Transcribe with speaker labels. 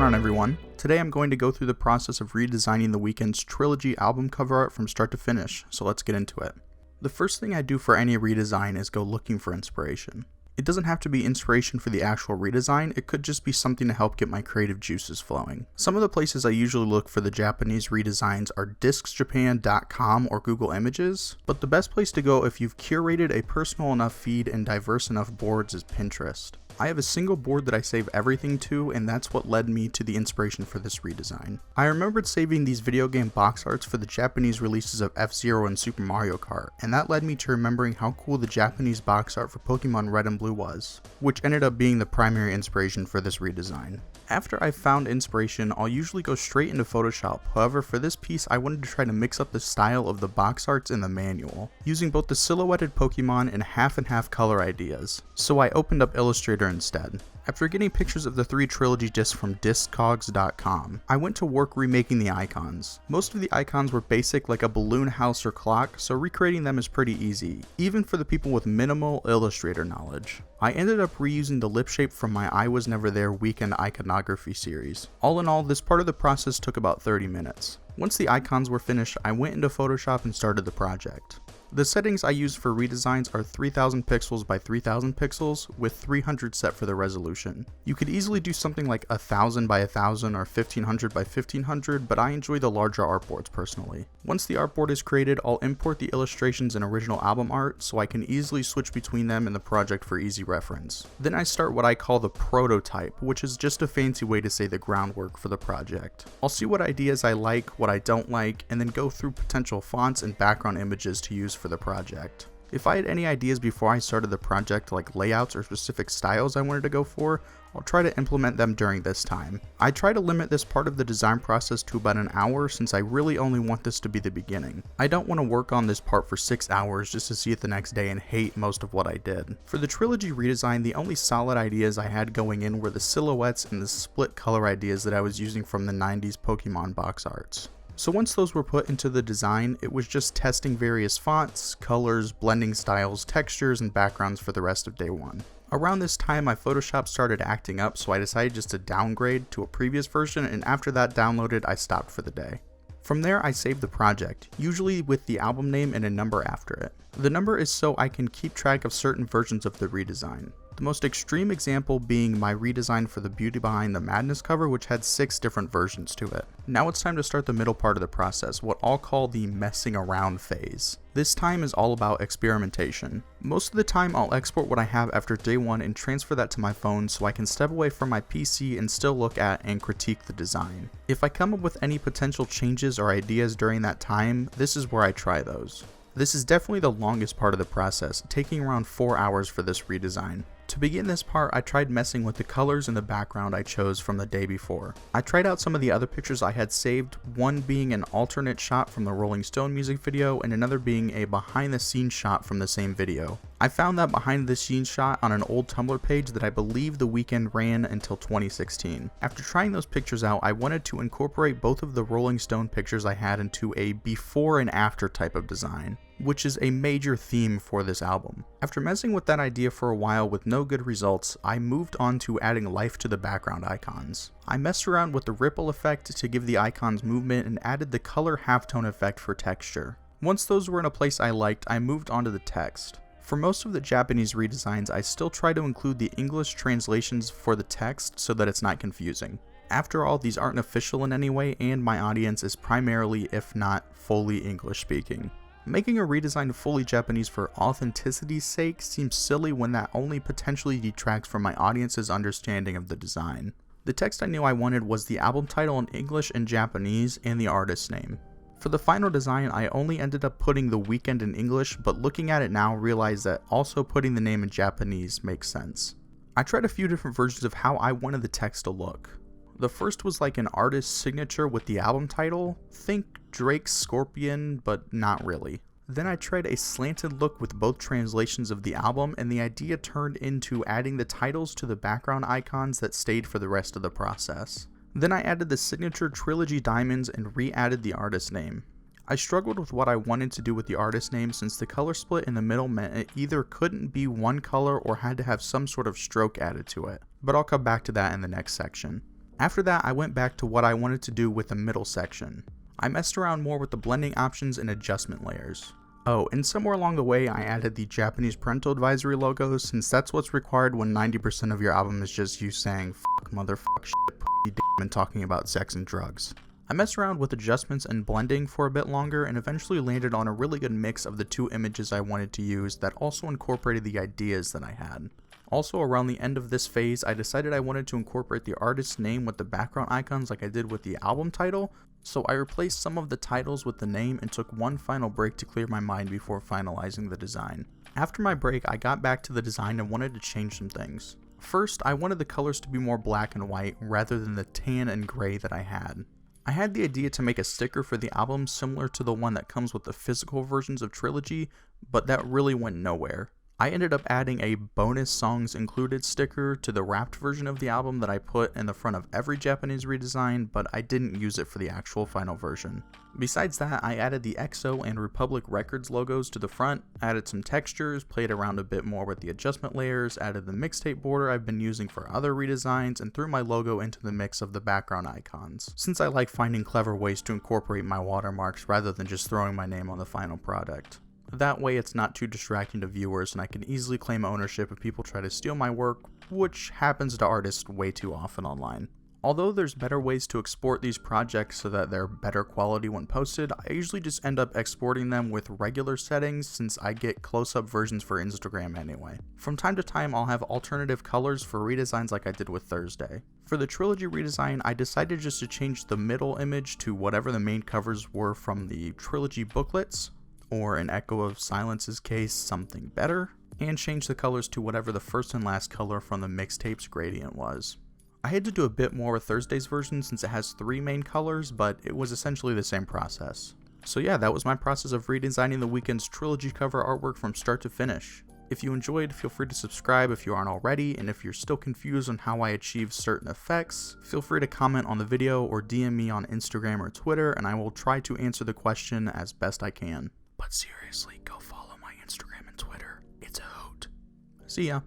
Speaker 1: going on, everyone? Today I'm going to go through the process of redesigning the Weeknd's Trilogy album cover art from start to finish, so let's get into it. The first thing I do for any redesign is go looking for inspiration. It doesn't have to be inspiration for the actual redesign, it could just be something to help get my creative juices flowing. Some of the places I usually look for the Japanese redesigns are discsjapan.com or Google Images, but the best place to go if you've curated a personal enough feed and diverse enough boards is Pinterest. I have a single board that I save everything to, and that's what led me to the inspiration for this redesign. I remembered saving these video game box arts for the Japanese releases of F-Zero and Super Mario Kart, and that led me to remembering how cool the Japanese box art for Pokemon Red and Blue was, which ended up being the primary inspiration for this redesign. After I've found inspiration, I'll usually go straight into Photoshop. However, for this piece I wanted to try to mix up the style of the box arts in the manual, using both the silhouetted Pokemon and half color ideas. So I opened up Illustrator instead. After getting pictures of the 3 Trilogy discs from discogs.com, I went to work remaking the icons. Most of the icons were basic, like a balloon house or clock, so recreating them is pretty easy, even for the people with minimal Illustrator knowledge. I ended up reusing the lip shape from my I Was Never There Weeknd iconography series. All in all, this part of the process took about 30 minutes. Once the icons were finished, I went into Photoshop and started the project. The settings I use for redesigns are 3000 pixels by 3000 pixels with 300 set for the resolution. You could easily do something like 1000 by 1000 or 1500 by 1500, but I enjoy the larger artboards personally. Once the artboard is created, I'll import the illustrations and original album art so I can easily switch between them in the project for easy reference. Then I start what I call the prototype, which is just a fancy way to say the groundwork for the project. I'll see what ideas I like, what I don't like, and then go through potential fonts and background images to use for the project. If I had any ideas before I started the project, like layouts or specific styles I wanted to go for, I'll try to implement them during this time. I try to limit this part of the design process to about an hour since I really only want this to be the beginning. I don't want to work on this part for 6 hours just to see it the next day and hate most of what I did. For the Trilogy redesign, the only solid ideas I had going in were the silhouettes and the split color ideas that I was using from the 90s Pokemon box arts. So once those were put into the design, it was just testing various fonts, colors, blending styles, textures, and backgrounds for the rest of day one. Around this time, my Photoshop started acting up, so I decided just to downgrade to a previous version, and after that downloaded, I stopped for the day. From there, I saved the project, usually with the album name and a number after it. The number is so I can keep track of certain versions of the redesign. The most extreme example being my redesign for the Beauty Behind the Madness cover, which had 6 different versions to it. Now it's time to start the middle part of the process, what I'll call the messing around phase. This time is all about experimentation. Most of the time I'll export what I have after day 1 and transfer that to my phone so I can step away from my PC and still look at and critique the design. If I come up with any potential changes or ideas during that time, this is where I try those. This is definitely the longest part of the process, taking around 4 hours for this redesign. To begin this part, I tried messing with the colors in the background I chose from the day before. I tried out some of the other pictures I had saved, one being an alternate shot from the Rolling Stone music video and another being a behind the scenes shot from the same video. I found that behind the scenes shot on an old Tumblr page that I believe the Weeknd ran until 2016. After trying those pictures out, I wanted to incorporate both of the Rolling Stone pictures I had into a before and after type of design, which is a major theme for this album. After messing with that idea for a while with no good results, I moved on to adding life to the background icons. I messed around with the ripple effect to give the icons movement and added the color halftone effect for texture. Once those were in a place I liked, I moved on to the text. For most of the Japanese redesigns, I still try to include the English translations for the text so that it's not confusing. After all, these aren't official in any way, and my audience is primarily, if not fully, English speaking. Making a redesign fully Japanese for authenticity's sake seems silly when that only potentially detracts from my audience's understanding of the design. The text I knew I wanted was the album title in English and Japanese and the artist's name. For the final design, I only ended up putting the Weeknd in English, but looking at it now, realize that also putting the name in Japanese makes sense. I tried a few different versions of how I wanted the text to look. The first was like an artist's signature with the album title, think Drake's Scorpion, but not really. Then I tried a slanted look with both translations of the album, and the idea turned into adding the titles to the background icons that stayed for the rest of the process. Then I added the signature Trilogy diamonds and re-added the artist name. I struggled with what I wanted to do with the artist name since the color split in the middle meant it either couldn't be one color or had to have some sort of stroke added to it, but I'll come back to that in the next section. After that, I went back to what I wanted to do with the middle section. I messed around more with the blending options and adjustment layers. Oh, and somewhere along the way I added the Japanese parental advisory logo, since that's what's required when 90% of your album is just you saying fuck, motherfuck, shit, pussy, damn, and talking about sex and drugs. I messed around with adjustments and blending for a bit longer and eventually landed on a really good mix of the two images I wanted to use that also incorporated the ideas that I had. Also, around the end of this phase, I decided I wanted to incorporate the artist's name with the background icons like I did with the album title, so I replaced some of the titles with the name and took one final break to clear my mind before finalizing the design. After my break, I got back to the design and wanted to change some things. First, I wanted the colors to be more black and white rather than the tan and gray that I had. I had the idea to make a sticker for the album similar to the one that comes with the physical versions of Trilogy, but that really went nowhere. I ended up adding a bonus songs included sticker to the wrapped version of the album that I put in the front of every Japanese redesign, but I didn't use it for the actual final version. Besides that, I added the EXO and Republic Records logos to the front, added some textures, played around a bit more with the adjustment layers, added the mixtape border I've been using for other redesigns, and threw my logo into the mix of the background icons, since I like finding clever ways to incorporate my watermarks rather than just throwing my name on the final product. That way it's not too distracting to viewers and I can easily claim ownership if people try to steal my work, which happens to artists way too often online. Although there's better ways to export these projects so that they're better quality when posted, I usually just end up exporting them with regular settings since I get close-up versions for Instagram anyway. From time to time I'll have alternative colors for redesigns like I did with Thursday. For the Trilogy redesign, I decided just to change the middle image to whatever the main covers were from the Trilogy booklets, or in Echo of Silence's case, something better, and change the colors to whatever the first and last color from the mixtape's gradient was. I had to do a bit more with Thursday's version since it has 3 main colors, but it was essentially the same process. So yeah, that was my process of redesigning the Weeknd's Trilogy cover artwork from start to finish. If you enjoyed, feel free to subscribe if you aren't already, and if you're still confused on how I achieve certain effects, feel free to comment on the video or DM me on Instagram or Twitter, and I will try to answer the question as best I can. But seriously, go follow my Instagram and Twitter. It's a hoot. See ya.